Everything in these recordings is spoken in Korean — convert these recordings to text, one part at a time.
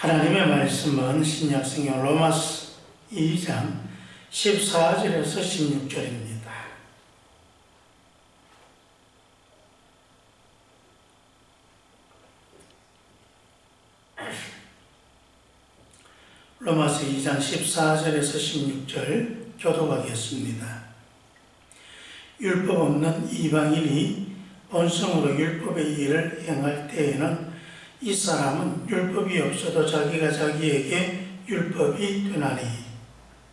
하나님의 말씀은 신약성경 로마서 2장 14절에서 16절입니다. 로마서 2장 14절에서 16절 교독하겠습니다. 율법 없는 이방인이 본성으로 율법의 일을 행할 때에는 이 사람은 율법이 없어도 자기가 자기에게 율법이 되나니.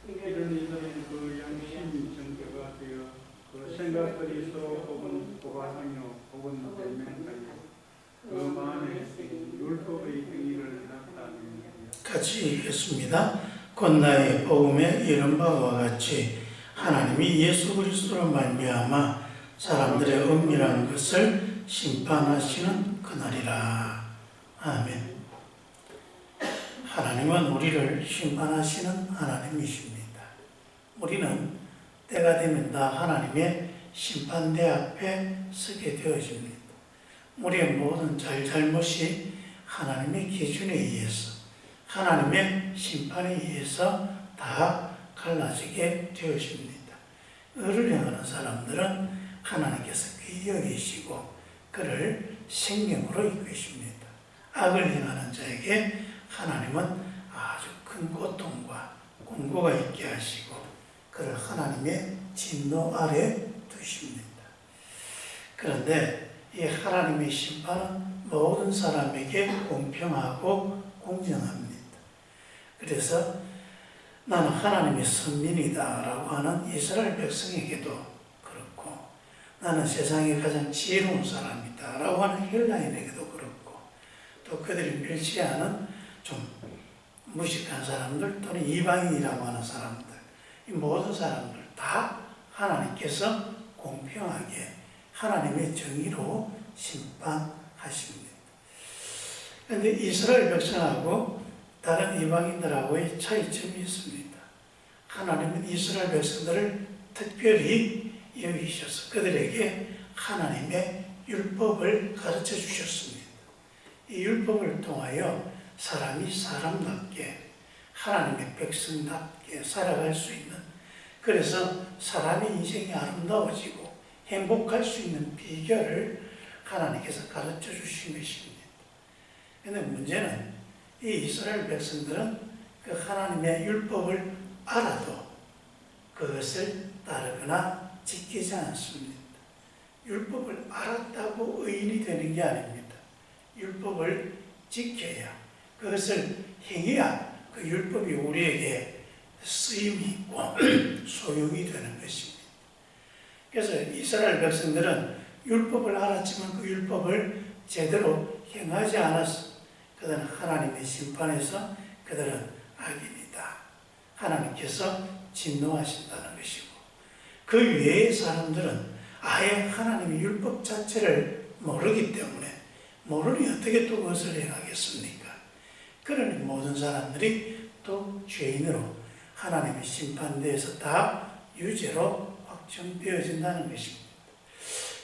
이런 이들은 그 양심 정죄가 되어 그 생각거리 서로 혹은 보관하며 혹은 변명하여 그 마음에 율법의 행위를 나타냅니다. 같이 읽겠습니다. 곧 나의 복음에 이른 바와 같이 하나님이 예수 그리스도로 말미암아 사람들의 은밀한 것을 심판하시는 그날이라. 아멘. 하나님은 우리를 심판하시는 하나님이십니다. 우리는 때가 되면 다 하나님의 심판대 앞에 서게 되어집니다. 우리의 모든 잘잘못이 하나님의 기준에 의해서, 하나님의 심판에 의해서 다 갈라지게 되어집니다. 의를 행하는 사람들은 하나님께서 귀히 여기시고 그를 생명으로 이끄십니다. 악을 행하는 자에게 하나님은 아주 큰 고통과 공고가 있게 하시고 그를 하나님의 진노 아래 두십니다. 그런데 이 하나님의 심판은 모든 사람에게 공평하고 공정합니다. 그래서 나는 하나님의 선민이다 라고 하는 이스라엘 백성에게도 그렇고, 나는 세상에 가장 지혜로운 사람이다 라고 하는 헬라인에게도 그렇고, 또 그들이 멸시하는 좀 무식한 사람들 또는 이방인이라고 하는 사람들, 이 모든 사람들 다 하나님께서 공평하게 하나님의 정의로 심판하십니다. 그런데 이스라엘 백성하고 다른 이방인들하고의 차이점이 있습니다. 하나님은 이스라엘 백성들을 특별히 여기셔서 그들에게 하나님의 율법을 가르쳐 주셨습니다. 이 율법을 통하여 사람이 사람답게 하나님의 백성답게 살아갈 수 있는, 그래서 사람의 인생이 아름다워지고 행복할 수 있는 비결을 하나님께서 가르쳐 주신 것입니다. 그런데 문제는 이 이스라엘 백성들은 그 하나님의 율법을 알아도 그것을 따르거나 지키지 않습니다. 율법을 알았다고 의인이 되는 게 아닙니다. 율법을 지켜야, 그것을 행해야 그 율법이 우리에게 쓰임이 있고 소용이 되는 것입니다. 그래서 이스라엘 백성들은 율법을 알았지만 그 율법을 제대로 행하지 않았습니다. 그들은 하나님의 심판에서 그들은 악인이다, 하나님께서 진노하신다는 것이고, 그 외의 사람들은 아예 하나님의 율법 자체를 모르기 때문에 모르니 어떻게 또 그것을 행하겠습니까? 그러니 모든 사람들이 또 죄인으로 하나님의 심판대에서 다 유죄로 확정되어진다는 것입니다.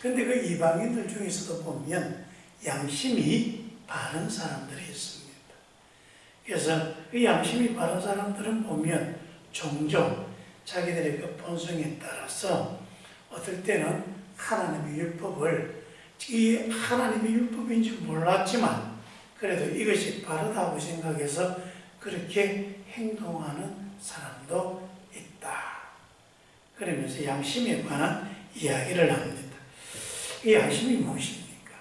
그런데 그 이방인들 중에서도 보면 양심이 바른 사람들이 있습니다. 그래서 그 양심이 바른 사람들은 보면 종종 자기들의 그 본성에 따라서 어떨 때는 하나님의 율법을, 이 하나님의 율법인지 몰랐지만 그래도 이것이 바르다고 생각해서 그렇게 행동하는 사람도 있다. 그러면서 양심에 관한 이야기를 합니다. 이 양심이 무엇입니까?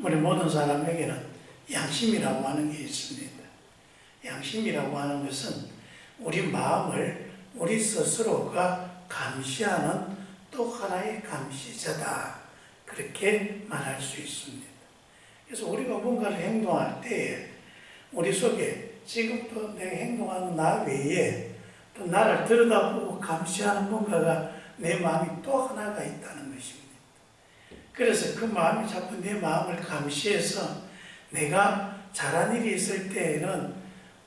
우리 모든 사람에게는 양심이라고 하는 게 있습니다. 양심이라고 하는 것은 우리 마음을 우리 스스로가 감시하는 또 하나의 감시자다, 그렇게 말할 수 있습니다. 그래서 우리가 뭔가를 행동할 때에 우리 속에 지금 또 내가 행동하는 나 외에 또 나를 들여다보고 감시하는 뭔가가 내 마음이 또 하나가 있다는 것입니다. 그래서 그 마음이 자꾸 내 마음을 감시해서 내가 잘한 일이 있을 때에는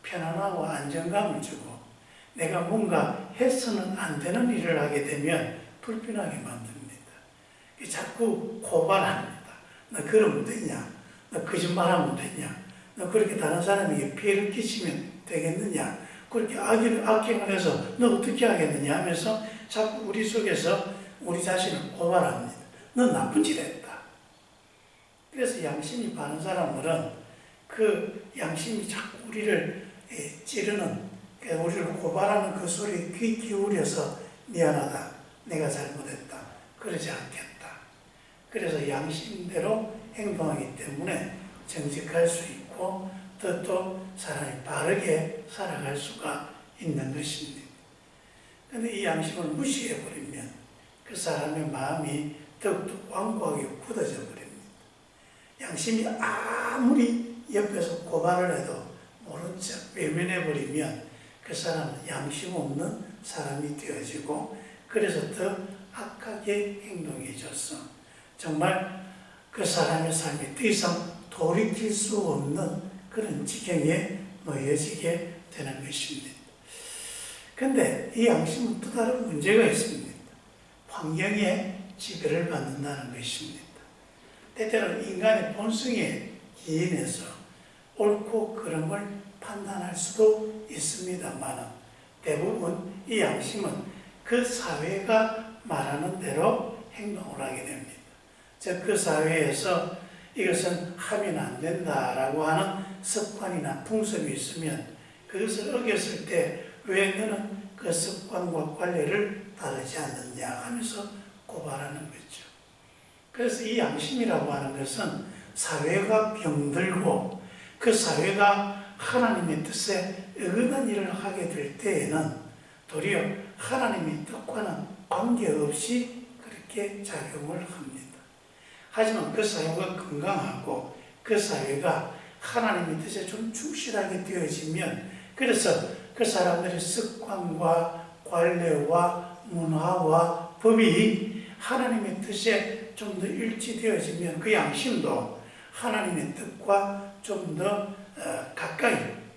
편안하고 안정감을 주고, 내가 뭔가 해서는 안 되는 일을 하게 되면 불편하게 만듭니다. 자꾸 고발합니다. 너 그러면 되냐? 너 거짓말하면 되냐? 너 그렇게 다른 사람에게 피해를 끼치면 되겠느냐? 그렇게 악행을 해서 너 어떻게 하겠느냐 하면서 자꾸 우리 속에서 우리 자신을 고발합니다. 너 나쁜 짓 했다. 그래서 양심이 바른 사람들은 그 양심이 자꾸 우리를 찌르는, 우리를 고발하는 그 소리에 귀 기울여서 미안하다, 내가 잘못했다, 그러지 않겠다. 그래서 양심대로 행동하기 때문에 정직할 수 있고 또 사람이 바르게 살아갈 수가 있는 것입니다. 그런데 이 양심을 무시해버리면 그 사람의 마음이 더욱더 완고하게 굳어져 버립니다. 양심이 아무리 옆에서 고발을 해도 모른 척 외면해버리면 그 사람은 양심 없는 사람이 되어지고, 그래서 더 악하게 행동해져서 정말 그 사람의 삶이 더 이상 돌이킬 수 없는 그런 지경에 놓여지게 되는 것입니다. 그런데 이 양심은 또 다른 문제가 있습니다. 환경에 지배를 받는다는 것입니다. 때때로 인간의 본성에 기인해서 옳고 그름을 판단할 수도 있습니다만 대부분 이 양심은 그 사회가 말하는 대로 행동을 하게 됩니다. 즉 그 사회에서 이것은 하면 안 된다라고 하는 습관이나 풍습이 있으면 그것을 어겼을 때 왜 너는 그 습관과 관례를 따르지 않느냐 하면서 고발하는 거죠. 그래서 이 양심이라고 하는 것은 사회가 병들고 그 사회가 하나님의 뜻에 어긋난 일을 하게 될 때에는 도리어 하나님의 뜻과는 관계없이 그렇게 작용을 합니다. 하지만 그 사회가 건강하고 그 사회가 하나님의 뜻에 좀 충실하게 되어지면, 그래서 그 사람들의 습관과 관례와 문화와 법이 하나님의 뜻에 좀 더 일치되어지면 그 양심도 하나님의 뜻과 좀 더 가까이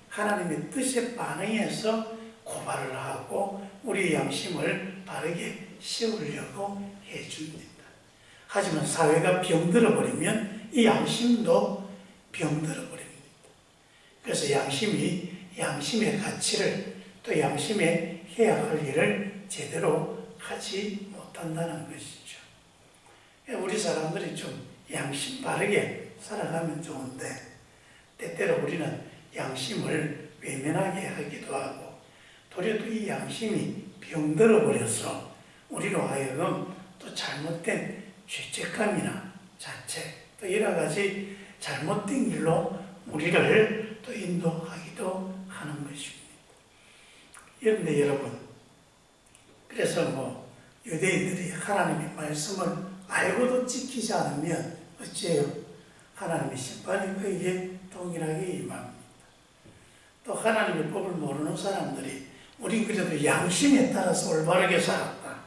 하나님의 뜻에 반응해서 고발을 하고 우리 양심을 바르게 세우려고 해줍니다. 하지만 사회가 병들어 버리면 이 양심도 병들어 버립니다. 그래서 양심의 가치를 또 양심에 해야 할 일을 제대로 하지 못한다는 것이죠. 우리 사람들이 좀 양심 바르게 살아가면 좋은데 때때로 우리는 양심을 외면하게 하기도 하고 도리어 또 이 양심이 병들어 버려서 우리로 하여금 또 잘못된 죄책감이나 자책 또 여러 가지 잘못된 길로 우리를 또 인도하기도 하는 것입니다. 그런데 여러분, 그래서 유대인들이 하나님의 말씀을 알고도 지키지 않으면 어째요? 하나님의 심판이 그에게 동일하게 임합니다. 또 하나님의 법을 모르는 사람들이 우린 그래도 양심에 따라서 올바르게 살았다,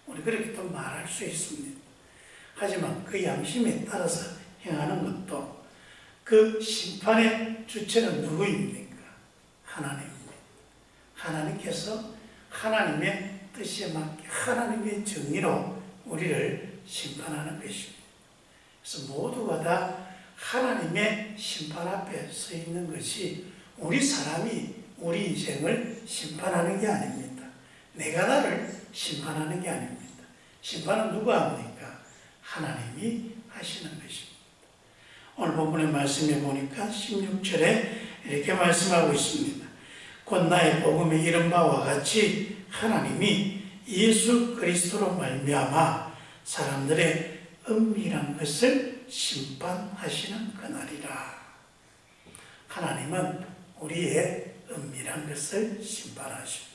우리 그렇게 또 말할 수 있습니다. 하지만 그 양심에 따라서 행하는 것도 그 심판의 주체는 누구입니까? 하나님입니다. 하나님께서 하나님의 뜻에 맞게 하나님의 정의로 우리를 심판하는 것입니다. 그래서 모두가 다 하나님의 심판 앞에 서 있는 것이 우리 사람이 우리 인생을 심판하는 게 아닙니다. 내가 나를 심판하는 게 아닙니다. 심판은 누가 합니까? 하나님이 하시는 것입니다. 오늘 본문의 말씀에 보니까 16절에 이렇게 말씀하고 있습니다. 곧 나의 복음에 이른 바와 같이 하나님이 예수 그리스도로 말미암아 사람들의 은밀한 것을 심판하시는 그날이라. 하나님은 우리의 은밀한 것을 심판하십니다.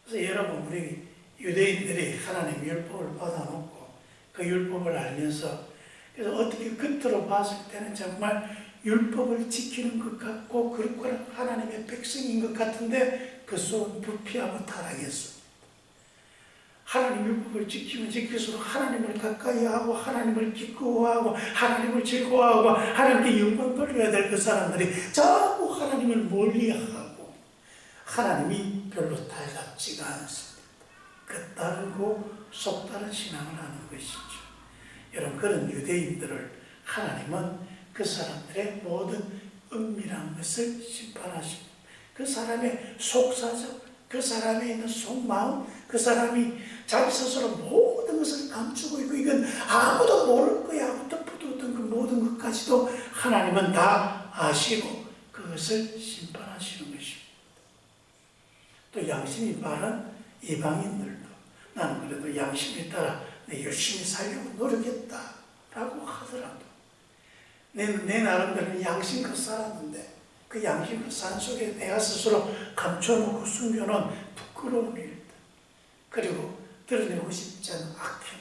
그래서 여러분, 우리 유대인들이 하나님 율법을 받아놓고 그 율법을 알면서 그래서 어떻게 겉으로 봤을 때는 정말 율법을 지키는 것 같고 그렇고 하나님의 백성인 것 같은데 그 속은 부패하고 타락했습니다. 하나님 율법을 지키면 지킬수록 하나님을 가까이 하고 하나님을 기꺼워하고 하나님을 즐거워하고 하나님께 영광 돌려야 될 그 사람들이 자꾸 하나님을 멀리하고 하나님이 별로 달갑지가 않습니다. 겉다르고 속다른 신앙을 하는 것이죠. 여러분, 그런 유대인들을 하나님은 그 사람들의 모든 은밀한 것을 심판하십니다. 그 사람의 속사정, 그 사람에 있는 속마음, 그 사람이 자기 스스로 모든 것을 감추고 있고 이건 아무도 모를 거야 하고 덮어두었던 그 모든 것까지도 하나님은 다 아시고 그것을 심판하시는 것입니다. 또 양심이 바른 이방인들도 나는 그래도 양심에 따라 내 열심히 살려고 노력했다라고 하더라도 내 나름대로 양심껏 살았는데 그 양심껏 산 속에 내가 스스로 감춰놓고 숨겨놓은 부끄러운 일들, 그리고 드러내고 싶지 않은 악행,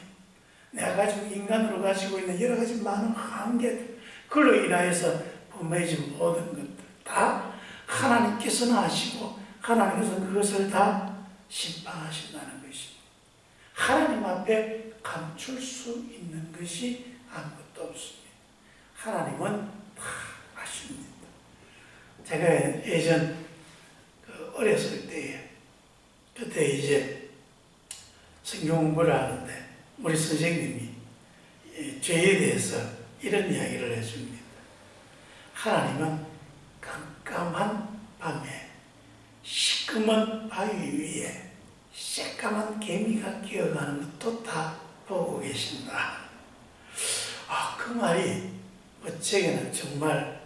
내가 가지고 인간으로 가지고 있는 여러 가지 많은 한계들, 그로 인하여서 범해진 모든 것들 다 하나님께서는 아시고 하나님께서는 그것을 다 심판하신다는 것입니다. 하나님 앞에 감출 수 있는 것이 아무것도 없습니다. 하나님은 다 아십니다. 제가 예전 어렸을 때에 그때 이제 성경 공부를 하는데 우리 선생님이 죄에 대해서 이런 이야기를 해줍니다. 하나님은 깜깜한 밤에 시커먼 바위 위에 새까만 개미가 기어가는 것도 다 보고 계신다. 그 말이 저에게는 정말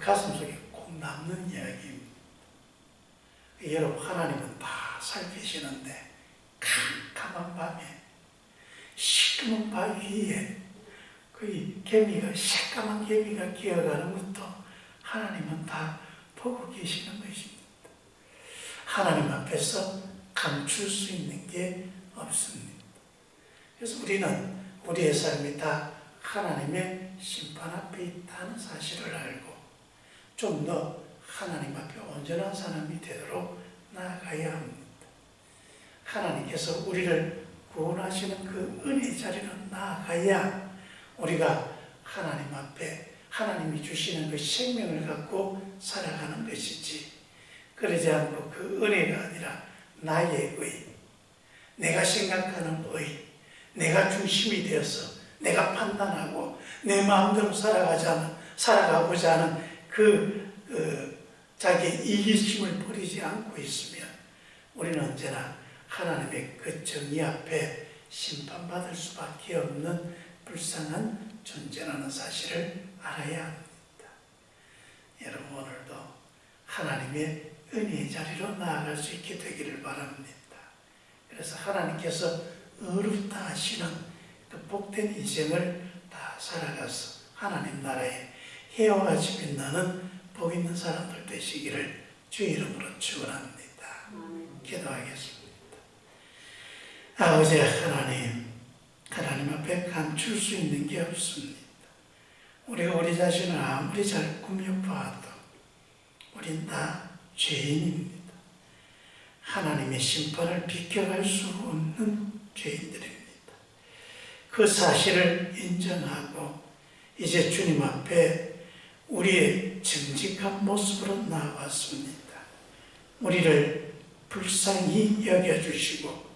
가슴 속에 꼭 남는 이야기입니다. 여러분, 하나님은 다 살피시는데 깜깜한 밤에 시커먼 바위 위에 그 개미가, 새까만 개미가 기어가는 것도 하나님은 다 보고 계시는 것입니다. 하나님 앞에서 감출 수 있는 게 없습니다. 그래서 우리는 우리의 삶이 다 하나님의 심판 앞에 있다는 사실을 알고 좀 더 하나님 앞에 온전한 사람이 되도록 나아가야 합니다. 하나님께서 우리를 구원하시는 그 은혜의 자리로 나아가야 우리가 하나님 앞에 하나님이 주시는 그 생명을 갖고 살아가는 것이지, 그러지 않고 그 은혜가 아니라 나의 의, 내가 생각하는 의, 내가 중심이 되어서 내가 판단하고 내 마음대로 살아가고자 하는 자기의 이기심을 버리지 않고 있으면 우리는 언제나 하나님의 그 정의 앞에 심판받을 수밖에 없는 불쌍한 존재라는 사실을 알아야 합니다. 여러분, 오늘도 하나님의 은혜의 자리로 나아갈 수 있게 되기를 바랍니다. 그래서 하나님께서 어렵다 하시는 그 복된 인생을 다 살아가서 하나님 나라에 해와같이 빛나는 복 있는 사람들 되시기를 주의 이름으로 축원합니다. 기도하겠습니다. 아버지 하나님, 하나님 앞에 감출 수 있는 게 없습니다. 우리가 우리 자신을 아무리 잘 꾸며봐도 우린 다 죄인입니다. 하나님의 심판을 비껴갈 수 없는 죄인들입니다. 그 사실을 인정하고 이제 주님 앞에 우리의 정직한 모습으로 나왔습니다. 우리를 불쌍히 여겨주시고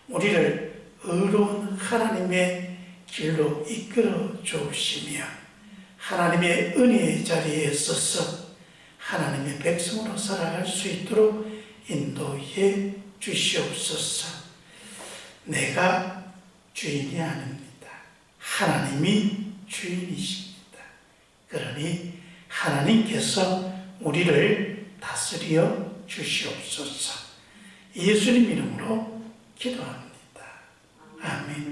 우리를 의로운 하나님의 길로 이끌어 주시며 하나님의 은혜의 자리에 서서 하나님의 백성으로 살아갈 수 있도록 인도해 주시옵소서. 내가 주인이 아닙니다. 하나님이 주인이십니다. 그러니 하나님께서 우리를 다스려 주시옵소서. 예수님 이름으로 기도합니다. 아멘.